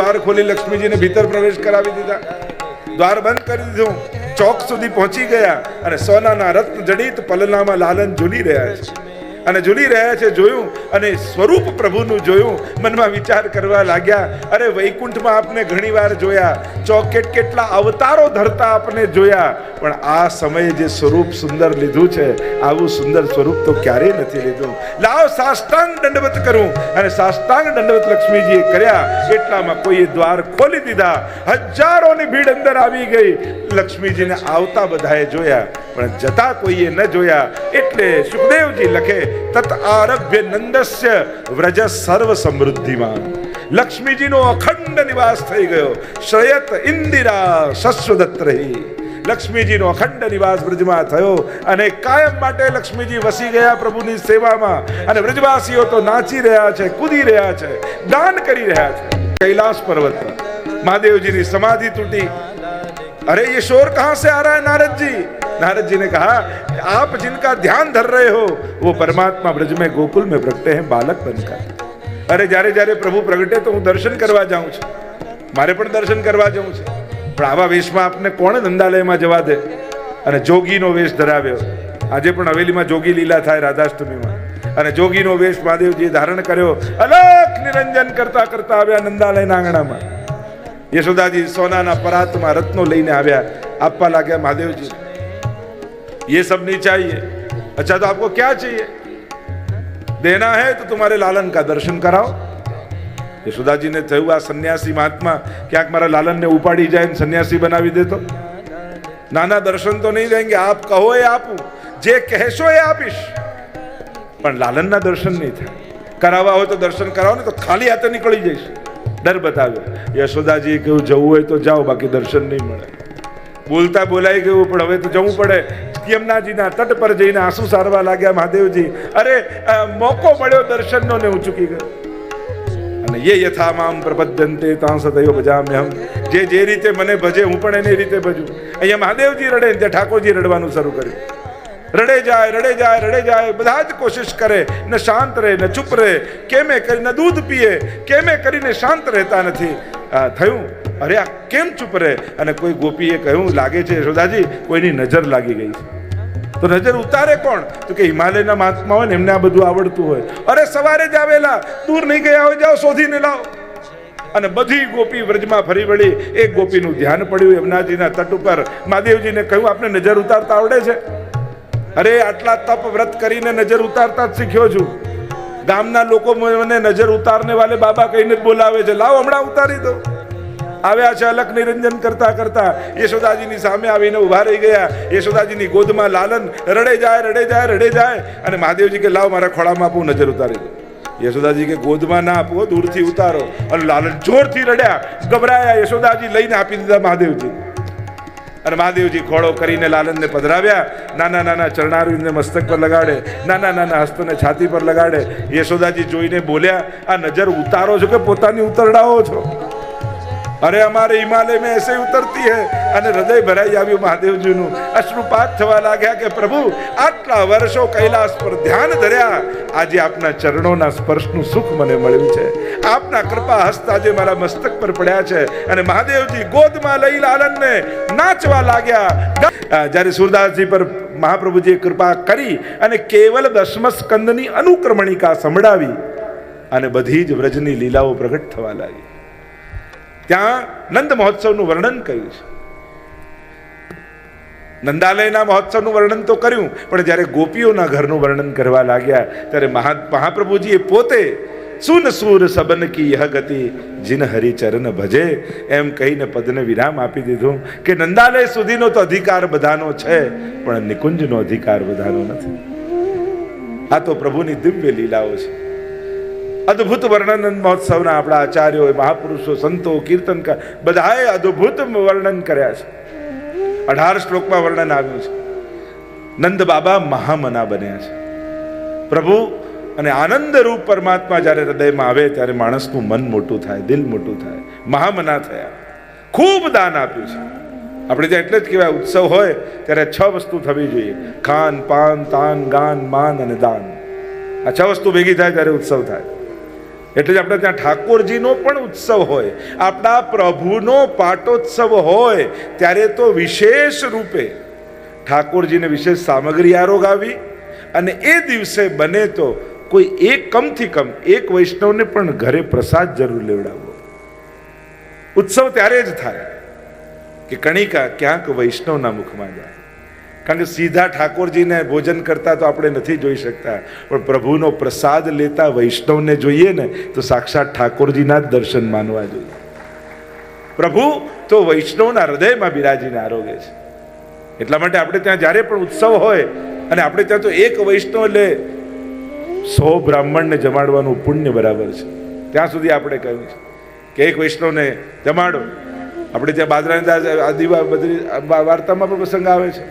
દ્વાર ખોલી લક્ષ્મીજીને ભીતર પ્રવેશ કરાવી દીધા. દ્વાર બંધ કરી દીધું. ચોક સુધી પહોંચી ગયા અને સોનાના રત્ન જડિત પલનામાં લાલન ઝૂલી રહ્યા છે. અને ઝૂલી રહ્યા છે જોયું અને સ્વરૂપ પ્રભુનું જોયું. મનમાં વિચાર કરવા લાગ્યા, અરે વૈકુંઠમાં આપને ઘણી વાર જોયા, ચોકેટ કેટલા અવતારો ધરતા આપને જોયા, પણ આ સમયે જે સ્વરૂપ સુંદર લીધું છે, આવું સુંદર સ્વરૂપ તો ક્યારેય નથી લીધું. લાવ સાષ્ટાંગ દંડવત કરું. અને સાષ્ટાંગ દંડવત લક્ષ્મીજીએ કર્યા. એટલામાં કોઈએ દ્વાર ખોલી દીધા. હજારોની ભીડ અંદર આવી ગઈ. લક્ષ્મીજીને આવતા બધાએ જોયા, પણ જતા કોઈએ ન જોયા. એટલે સુખદેવજી લખે, તત આરભ્ય નંદસ્ય વ્રજ સર્વ સમૃદ્ધિમાં. લક્ષ્મીજીનો અખંડ નિવાસ થઈ ગયો. શ્રયત ઇન્દિરા શશ્વદત્ત રહી. લક્ષ્મીજીનો અખંડ નિવાસ બ્રજમાં થયો અને કાયમ માટે લક્ષ્મીજી વસી ગયા પ્રભુની સેવામાં. અને બ્રજવાસીઓ તો નાચી રહ્યા છે, કૂદી રહ્યા છે, ગાન કરી રહ્યા છે. कैलाश पर्वत पर महादेव जी की समाधि टूटी. अरे ये शोर कहां से आ रहा है नारद जी? नारद जी ने कहा, आप जिनका ध्यान धर रहे हो वो परमात्मा ब्रज में गोकुल में प्रगटे हैं बालक बनकर. अरे जारे जारे प्रभु प्रगटे तो हूँ दर्शन करवा जाऊं छे, मारे पण दर्शन करवा जाऊं छे, पण आवा वेशमां आपने कोण नंदालयमां जवा दे? अने जोगीनो वेश धराव्यो. આજે પણ હવેલીમાં જોગી લીલા થાય રાધાષ્ટમીમાં, અને જોગીનો વેશ મહાદેવજીએ ધારણ કર્યો. અલખ નિરંજન કરતા કરતા આવ્યા નંદાલયના આંગણામાં. યશોદાજી સોનાના પરાતમાં રત્નો લઈને આવ્યા, આપવા લાગ્યા મહાદેવજી. ये सब नहीं चाहिए. अच्छा तो आपको क्या चाहिए? देना है तो तुम्हारे लालन का दर्शन कराओ. યશોદાજી ને થયું આ સન્યાસી મહાત્મા ક્યાંક મારા લાલન ને ઉપાડી જાય સન્યાસી બનાવી દે તો. નાના દર્શન તો નહીં દેંગે, આપ કહો એ આપું, જે કહેશો એ આપીશ, પણ લાલનના દર્શન નહીં થાય. કરાવવા હોય તો દર્શન કરાવો ને તો ખાલી હાથે નીકળી જઈશ. ડર બતાવ્યો. યશોદાજીએ કહ્યું જવું હોય તો જાઓ, બાકી દર્શન નહીં મળે. બોલતા બોલાઈ ગયું, પણ હવે તો જવું પડે. યમુનાજીના તટ પર જઈને આંસુ સારવા લાગ્યા મહાદેવજી. અરે મોકો મળ્યો દર્શનનો ને હું ચૂકી ગયો. અને ये यथा माम प्रपद्यन्ते तां सदैव भजाम्यहम्. જે રીતે મને ભજે હું પણ એની રીતે ભજું. અહીંયા મહાદેવજી રડે, ત્યાં ઠાકોરજી રડવાનું શરૂ કર્યું. રડે જાય રડે જાય રડે જાય. બધા જ કોશિશ કરે, ન શાંત રહે ન ચૂપ રહે. કેમે કરીને દૂધ પીએ, કેમે કરીને શાંત રહેતા નથી. થયું અરે આ કેમ ચૂપ રહે? અને કોઈ ગોપીએ કહ્યું, લાગે છે યશોદાજી કોઈની નજર લાગી ગઈ છે. તો નજર ઉતારે કોણ? તો કે હિમાલયના મહાત્મા હોય ને એમને આ બધું આવડતું હોય. અરે સવારે જ આવેલા, દૂર નહીં ગયા હોય, જાઓ શોધીને લાવો. અને બધી ગોપી વ્રજમાં ફરી વળી. એક ગોપીનું ધ્યાન પડ્યું યમુનાજીના તટ ઉપર. મહાદેવજીને કહ્યું, આપને નજર ઉતારતા આવડે છે? અરે આટલા તપ વ્રત કરીને નજર ઉતારતા જ શીખ્યો છું. ગામના લોકો મને નજર ઉતારને વાલે બાબા કહીને જ બોલાવે છે. લાવો હમણાં ઉતારી દો. આવ્યા છે અલખ નિરંજન કરતા કરતા. યશોદાજીની સામે આવીને ઉભા રહી ગયા. યશોદાજીની ગોદમાં લાલન રડે જાય રડે જાય રડે જાય. અને મહાદેવજી કે લાવ મારા ખોળામાં આપું, નજર ઉતારી દો. યશોદાજી કે ગોદમાં ના આપો, દૂરથી ઉતારો. અને લાલન જોરથી રડ્યા, ગભરાયા. યશોદાજી લઈને આપી દીધા મહાદેવજી. અને મહાદેવજી ખોળો કરીને લાલનને પધરાવ્યા. નાના નાના ચરણારવિંદને મસ્તક પર લગાડે, નાના નાના હસ્તને છાતી પર લગાડે. યશોદાજી જોઈને બોલ્યા, આ નજર ઉતારો છો કે પોતાની ઉતરડાઓ છો? અરે અમારે હિમાલય में ऐसे उतरती है. અને હૃદય ભરાઈ આવ્યું મહાદેવજીનું. અશ્રુપાત થવા લાગ્યા કે પ્રભુ આટલા વર્ષો કૈલાસ પર ધ્યાન ધર્યા, આજે આપના ચરણોના સ્પર્શનું સુખ મને મળ્યું છે. આપના કૃપા હસ્ત આજે મારા મસ્તક પર પડ્યા છે. અને મહાદેવજી ગોદમાં લઈ લાલનને નાચવા લાગ્યા. જ્યારે સુરદાસજી પર મહાપ્રભુજીએ કૃપા કરી અને કેવલ દશમ સ્કંદની અનુક્રમણિકા સંભળાવી અને બધી જ વ્રજની લીલાઓ પ્રગટ થવા લાગી. ત્યાં નંદ મહોત્સવનું વર્ણન કર્યું છે. નંદાલયના મહોત્સવનું વર્ણન તો કર્યું, પણ જ્યારે ગોપીઓના ઘરનું વર્ણન કરવા લાગ્યા ત્યારે મહાપ્રભુજીએ પોતે સુન સુર સબન કી યહ ગતિ જીન હરિચરણ ભજે એમ કહીને પદને વિરામ આપી દીધું કે નંદાલય સુધીનો તો અધિકાર બધાનો છે, પણ નિકુંજનો અધિકાર બધાનો નથી. આ તો પ્રભુની દિવ્ય લીલાઓ છે. અદ્ભુત વર્ણન મહોત્સવના આપણા આચાર્યો, મહાપુરુષો, સંતો, કીર્તનકાર બધાએ અદ્ભુત વર્ણન કર્યા છે. 18 શ્લોકમાં વર્ણન આવ્યું છે. નંદ બાબા મહામના બન્યા છે. પ્રભુ અને આનંદ રૂપ પરમાત્મા જ્યારે હૃદયમાં આવે ત્યારે માણસનું મન મોટું થાય, દિલ મોટું થાય. મહામના થયા, ખૂબ દાન આપ્યું છે. આપણે ત્યાં એટલે જ કહેવાય ઉત્સવ હોય ત્યારે 6 વસ્તુ થવી જોઈએ: ખાન, પાન, તાન, ગાન, માન અને દાન. આ 6 વસ્તુ ભેગી થાય ત્યારે ઉત્સવ થાય. એટલે જ આપણે ત્યાં ઠાકોરજીનો પણ ઉત્સવ હોય, આપણા પ્રભુનો પાટોત્સવ હોય, ત્યારે તો વિશેષ રૂપે ઠાકોરજીને વિશેષ સામગ્રી આરોગાવી અને એ દિવસે બને તો કોઈ એક કમથી કમ એક વૈષ્ણવને પણ ઘરે પ્રસાદ જરૂર લેવડાવવો. ઉત્સવ ત્યારે જ થાય કે કણિકા ક્યાંક વૈષ્ણવના મુખમાં જાય. કારણ કે સીધા ઠાકોરજીને ભોજન કરતા તો આપણે નથી જોઈ શકતા, પણ પ્રભુનો પ્રસાદ લેતા વૈષ્ણવને જોઈએ ને તો સાક્ષાત ઠાકોરજીના જ દર્શન માનવા જોઈએ. પ્રભુ તો વૈષ્ણવના હૃદયમાં બિરાજીને આરોગે છે. એટલા માટે આપણે ત્યાં જ્યારે પણ ઉત્સવ હોય અને આપણે ત્યાં તો એક વૈષ્ણવ એટલે 100 બ્રાહ્મણને જમાડવાનું પુણ્ય બરાબર છે. ત્યાં સુધી આપણે કહ્યું છે કે એક વૈષ્ણવને જમાડો. આપણે ત્યાં બાદરાની આદિવા બધી વાર્તામાં પણ પ્રસંગ આવે છે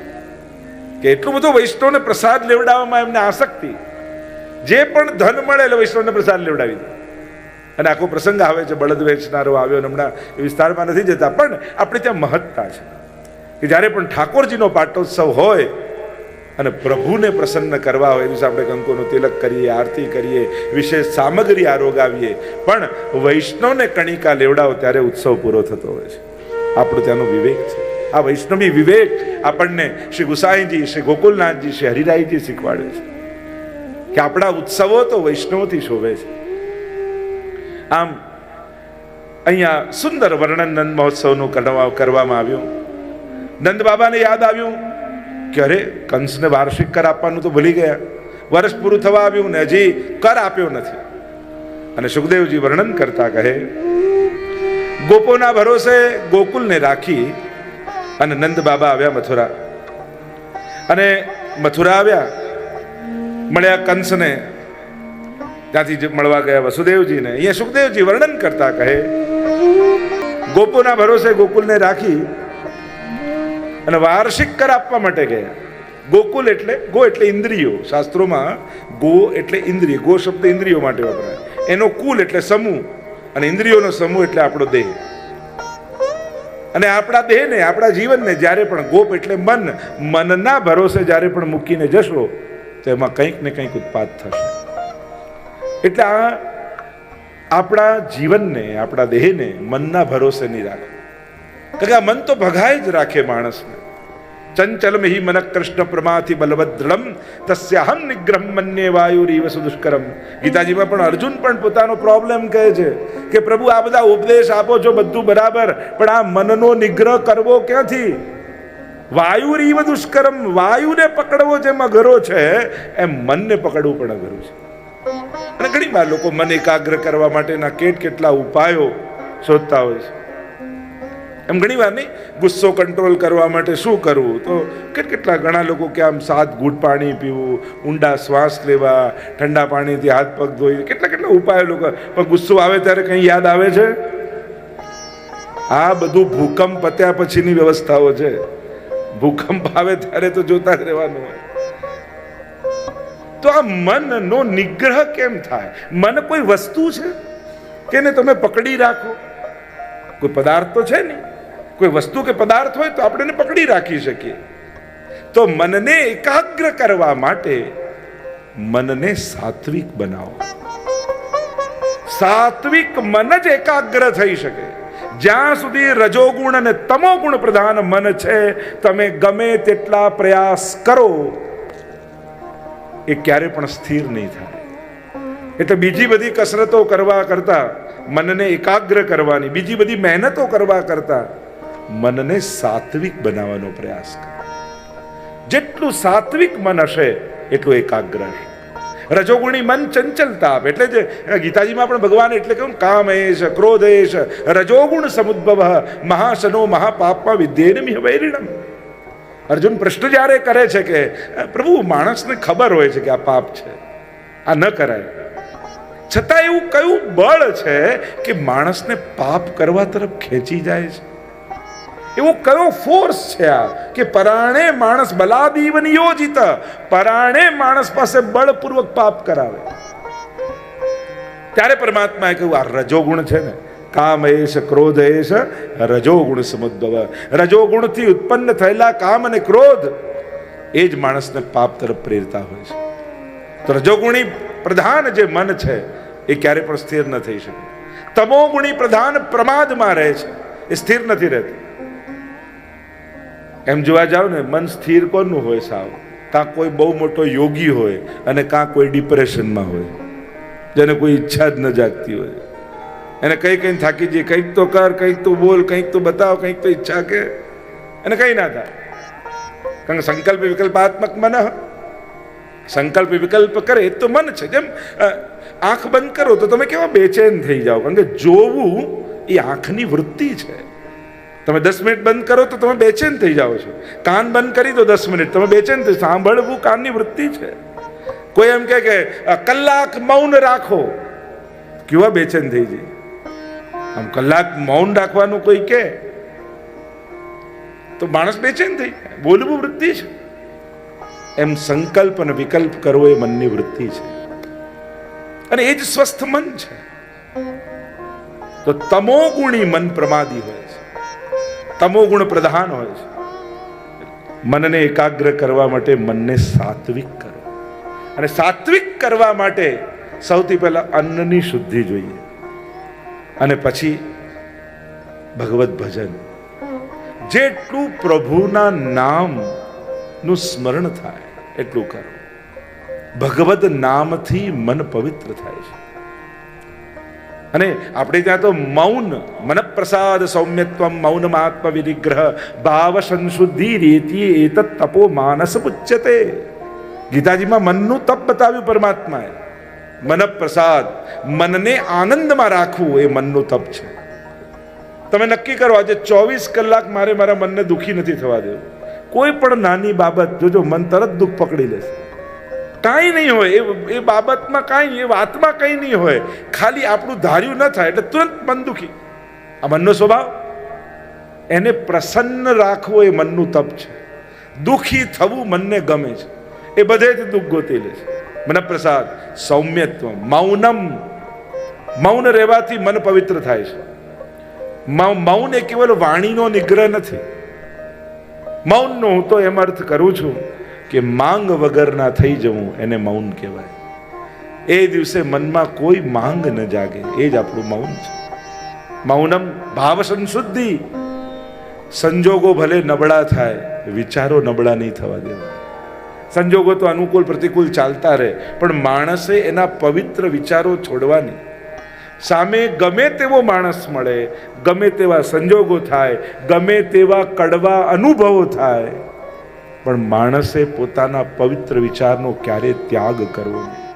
કે એટલું બધું વૈષ્ણવને પ્રસાદ લેવડાવવામાં એમને આસક્તિ, જે પણ ધન મળે એટલે વૈષ્ણવને પ્રસાદ લેવડાવી દે. અને આખો પ્રસંગ આવે છે, બળદ વેચનારો આવ્યો. હમણાં એ વિસ્તારમાં નથી જતા, પણ આપણે ત્યાં મહત્તા છે કે જ્યારે પણ ઠાકોરજીનો પાટોત્સવ હોય અને પ્રભુને પ્રસન્ન કરવા હોય, એ દિવસે આપણે કંકુનું તિલક કરીએ, આરતી કરીએ, વિશેષ સામગ્રી આરોગાવીએ, પણ વૈષ્ણવને કણિકા લેવડાવો ત્યારે ઉત્સવ પૂરો થતો હોય છે. આપણો ત્યાંનો વિવેક છે. આ વૈષ્ણવી વિવેક આપણને શ્રી ગુસાઈજી, શ્રી ગોકુલનાથજી, શ્રી હરિરાયજી શીખવાડે છે કે આપણા ઉત્સવો તો વૈષ્ણવથી શોભે છે. આમ અહીંયા સુંદર વર્ણન નંદ મહોત્સવનું કરવામાં આવ્યું. નંદ બાબાને યાદ આવ્યું કે અરે કંસને વાર્ષિક કર આપવાનું તો ભૂલી ગયા. વર્ષ પૂરું થવા આવ્યું ને હજી કર આપ્યો નથી. અને સુખદેવજી વર્ણન કરતા કહે, ગોપોના ભરોસે ગોકુલને રાખી અને નંદ બાબા આવ્યા મથુરા. અને મથુરા આવ્યા, મળ્યા કંસને, ત્યાંથી મળવા ગયા વસુદેવજીને. અહીંયા સુખદેવજી વર્ણન કરતા કહે, ગોપોના ભરોસે ગોકુલને રાખી અને વાર્ષિક કર આપવા માટે ગયા. ગોકુલ એટલે ગો એટલે ઇન્દ્રિયો. શાસ્ત્રોમાં ગો એટલે ઇન્દ્રિય, ગો શબ્દ ઇન્દ્રિયો માટે વપરાય. એનો કુલ એટલે સમૂહ અને ઇન્દ્રિયોનો સમૂહ એટલે આપણો દેહ. અને આપણા દેહને, આપણા જીવનને જ્યારે પણ ગોપ એટલે મન, મનના ભરોસે જ્યારે પણ મૂકીને જશો તો એમાં કંઈક ને કંઈક ઉત્પાદ થશે. એટલે આપણા જીવનને, આપણા દેહને મનના ભરોસે નહીં રાખો. કારણ કે આ મન તો ભગાય જ રાખે માણસને. ચંચલમ હિ મન કૃષ્ણ પ્રમાથી બલવદ્રમ તસ્યાહમ નિગ્રહમ મન્યે વાયુરીવ સુદુષ્કરમ. ગીતાજીમાં પણ અર્જુન પણ પોતાનો પ્રોબ્લેમ કહે છે કે પ્રભુ આ બધા ઉપદેશ આપો છો બધું બરાબર, પણ આ મનનો નિગ્રહ કરવો ક્યાંથી? વાયુરીવ દુષ્કરમ. વાયુને પકડવો જેમ અઘરો છે એમ મનને પકડવું પણ અઘરું છે. અને ઘણી વાર લોકો મન એકાગ્ર કરવા માટેના કેટલા ઉપાયો શોધતા હોય છે. એમ ઘણી વાર નહીં, ગુસ્સો કંટ્રોલ કરવા માટે શું કરવું, તો કેટલા ઘણા લોકો કે આમ 7 ઘૂંટ પાણી પીવું, ઊંડા શ્વાસ લેવા, ઠંડા પાણીથી હાથ પગ ધોઈ, કેટલા ઉપાયો લોકો. પણ ગુસ્સો આવે ત્યારે કંઈ યાદ આવે છે? આ બધું ભૂકંપ પત્યા પછીની વ્યવસ્થાઓ છે. ભૂકંપ આવે ત્યારે તો જોતા જ રહેવાનું હોય. તો આ મનનો નિગ્રહ કેમ થાય? મન કોઈ વસ્તુ છે કે એને તમે પકડી રાખો? કોઈ પદાર્થ તો છે નહીં. કોઈ વસ્તુ કે પદાર્થ હોય તો આપણે એને પકડી રાખી શકીએ. તો મનને એકાગ્ર કરવા માટે મનને સાત્વિક બનાવો. સાત્વિક મન જ એકાગ્ર થઈ શકે. જ્યાં સુધી રજોગુણ અને તમોગુણ પ્રધાન મન છે, તમે ગમે તેટલા પ્રયાસ કરો એ ક્યારે પણ સ્થિર નહીં થાય. એટલે બીજી બધી કસરતો કરવા કરતા, મનને એકાગ્ર કરવાની બીજી બધી મહેનતો કરવા કરતા મનને સાત્વિક બનાવવાનો પ્રયાસ કરો. જેટલું સાત્વિક મન હશે એટલું એકાગ્ર હશે. રજોગુણી મન ચંચલતા આપે. એટલે જ ગીતાજીમાં પણ ભગવાન એટલે કહ્યું, કામેશ ક્રોધેશ રજોગુણ સમુદ્ભવ મહાશનો મહાપાપમાં વિદ્યેનમિહ વૈરિણમ. અર્જુન પ્રશ્ન જ્યારે કરે છે કે પ્રભુ, માણસને ખબર હોય છે કે આ પાપ છે, આ ન કરાય, છતાં એવું કયું બળ છે કે માણસને પાપ કરવા તરફ ખેંચી જાય છે? એવો કયો ફોર્સ છે આ કે પરાણે માણસ બલાદીવ નિયોજિત, પરાણે માણસ પાસે બળપૂર્વક પાપ કરાવે? ત્યારે પરમાત્માએ કહ્યું, આ રજોગુણ છે ને, કામેશ ક્રોધેશ રજોગુણ સમુદ્ભવ. રજોગુણથી ઉત્પન્ન થયેલા કામ અને ક્રોધ એ જ માણસને પાપ તરફ પ્રેરતા હોય છે. તો રજોગુણી પ્રધાન જે મન છે એ ક્યારે પણ સ્થિર ન થઈ શકે. તમોગુણી પ્રધાન પ્રમાદમાં રહે છે, એ સ્થિર નથી રહેતું. એમ જોવા જાવ ને, મન સ્થિર કોનું હોય સાવ? કાં કોઈ બહુ મોટો યોગી હોય અને કાં કોઈ ડિપ્રેશનમાં હોય, જેને કોઈ ઈચ્છા જ ન જાગતી હોય. એને કઈ થાકી જઈએ, કંઈક તો કર, કંઈક તો બોલ, કંઈક તો બતાવ, કંઈક તો ઈચ્છા કે, એને કંઈ ના થાય. કારણ કે સંકલ્પ વિકલ્પાત્મક મન, સંકલ્પ વિકલ્પ કરે એ તો મન છે. જેમ આંખ બંધ કરો તો તમે કેવા બેચેન થઈ જાઓ, કારણ કે જોવું એ આંખની વૃત્તિ છે. તમે 10 મિનિટ બંધ કરો તો તમે બેચેન થઈ જાઓ છો. કાન બંધ કરી દો 10 મિનિટ, તમે બેચેન થઈ. સાંભળવું કાનની વૃત્તિ છે. કોઈ એમ કે કલાક મૌન રાખો, કેવા બેચેન થઈ જાય. આમ કલાક મૌન રાખવાનું કોઈ કે તો માણસ બેચેન થઈ જાય. બોલવું વૃત્તિ છે. એમ સંકલ્પ અને વિકલ્પ કરવો એ મનની વૃત્તિ છે, અને એ જ સ્વસ્થ મન છે. તો તમોગુણી મન પ્રમાદી હોય છે, તમોગુણ પ્રધાન હોય છે. મનને એકાગ્ર કરવા માટે મનને સાત્વિક કરો, અને સાત્વિક કરવા માટે સૌથી પહેલા અન્નની શુદ્ધિ જોઈએ, અને પછી ભગવત ભજન. જેટલું પ્રભુના નામનું સ્મરણ થાય એટલું કરો. ભગવદ નામથી મન પવિત્ર થાય છે. અને આપણે ત્યાં તો મૌન, મન પ્રસાદ સૌમ્યત્વમ મૌનમાત્મ વિનિગ્રહ ભાવ સંશુદ્ધિ રેતી એતત તપો માનસ પુચ્યતે. ગીતાજીમાં મનનું તપ બતાવ્યું પરમાત્માએ. મન પ્રસાદ, મનને આનંદમાં રાખવું એ મનનું તપ છે. તમે નક્કી કરો, આજે 24 કલાક મારે મારા મનને દુઃખી નથી થવા દેવું. કોઈ પણ નાની બાબત જોજો, મન તરત દુઃખ પકડી લેશે. કાંઈ નહીં હોય એ બાબતમાં, કાંઈ એ વાતમાં કંઈ નહીં હોય, ખાલી આપણું ધાર્યું ન થાય એટલે તુરંત મન દુઃખી. આ મનનો સ્વભાવ. એને પ્રસન્ન રાખવો એ મનનું તપ છે. દુઃખી થવું મનને ગમે છે, એ બધેથી દુઃખ ગોતી લે છે. મન પ્રસાદ સૌમ્યત્વ, મૌનમ. મૌન રહેવાથી મન પવિત્ર થાય છે. મૌન એ કેવલ વાણીનો નિગ્રહ નથી. મૌનનો હું તો એમ અર્થ કરું છું કે માંગ વગરના થઈ જવું, એને મૌન કહેવાય. એ દિવસે મનમાં કોઈ માંગ ન જાગે, એ જ આપણું મૌન છે. મૌનમ ભાવ સંશુદ્ધિ. સંજોગો ભલે નબળા થાય, વિચારો નબળા નહીં થવા દેવા. સંજોગો તો અનુકૂળ પ્રતિકૂળ ચાલતા રહે, પણ માણસે એના પવિત્ર વિચારો છોડવાની. સામે ગમે તેવો માણસ મળે, ગમે તેવા સંજોગો થાય, ગમે તેવા કડવા અનુભવો થાય, પણ માણસે પોતાના પવિત્ર વિચારનો ક્યારે ત્યાગ કરવો નહીં.